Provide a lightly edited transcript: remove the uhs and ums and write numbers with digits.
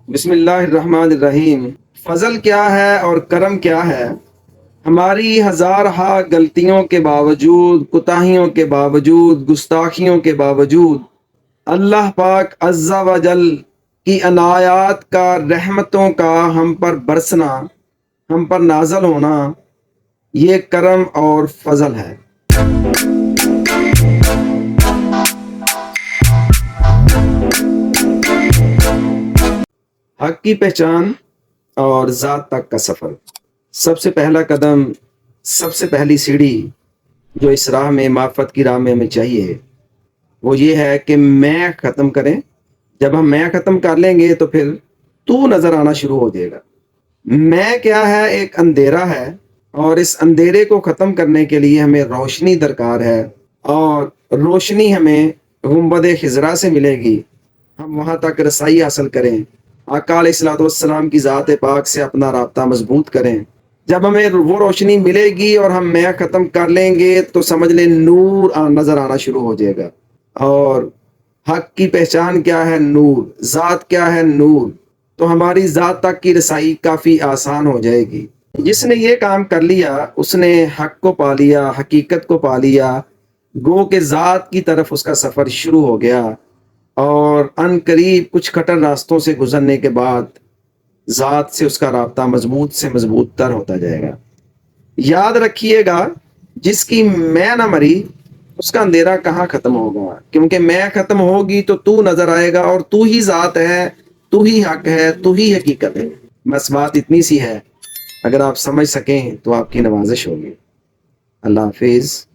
بسم اللہ الرحمن الرحیم۔ فضل کیا ہے اور کرم کیا ہے؟ ہماری ہزارہا غلطیوں کے باوجود، کوتاہیوں کے باوجود، گستاخیوں کے باوجود اللہ پاک عز و جل کی عنایات کا، رحمتوں کا ہم پر برسنا، ہم پر نازل ہونا، یہ کرم اور فضل ہے۔ حق کی پہچان اور ذات تک کا سفر۔ سب سے پہلا قدم، سب سے پہلی سیڑھی جو اس راہ میں، معرفت کی راہ میں ہمیں چاہیے، وہ یہ ہے کہ میں ختم کریں۔ جب ہم میں ختم کر لیں گے تو پھر تو نظر آنا شروع ہو جائے گا۔ میں کیا ہے؟ ایک اندھیرا ہے، اور اس اندھیرے کو ختم کرنے کے لیے ہمیں روشنی درکار ہے، اور روشنی ہمیں گنبد خضرا سے ملے گی۔ ہم وہاں تک رسائی حاصل کریں، آقا علیہ الصلوۃ والسلام کی ذات پاک سے اپنا رابطہ مضبوط کریں۔ جب ہمیں وہ روشنی ملے گی اور ہم میں ختم کر لیں گے تو سمجھ لیں نور نظر آنا شروع ہو جائے گا۔ اور حق کی پہچان کیا ہے؟ نور۔ ذات کیا ہے؟ نور۔ تو ہماری ذات تک کی رسائی کافی آسان ہو جائے گی۔ جس نے یہ کام کر لیا اس نے حق کو پا لیا، حقیقت کو پا لیا، گو کہ ذات کی طرف اس کا سفر شروع ہو گیا، اور ان قریب کچھ کٹر راستوں سے گزرنے کے بعد ذات سے اس کا رابطہ مضبوط سے مضبوط تر ہوتا جائے گا۔ یاد رکھیے گا، جس کی میں نہ مری اس کا اندھیرا کہاں ختم ہوگا، کیونکہ میں ختم ہوگی تو نظر آئے گا، اور تو ہی ذات ہے، تو ہی حق ہے، تو ہی حقیقت ہے۔ بس بات اتنی سی ہے، اگر آپ سمجھ سکیں تو آپ کی نوازش ہوگی۔ اللہ حافظ۔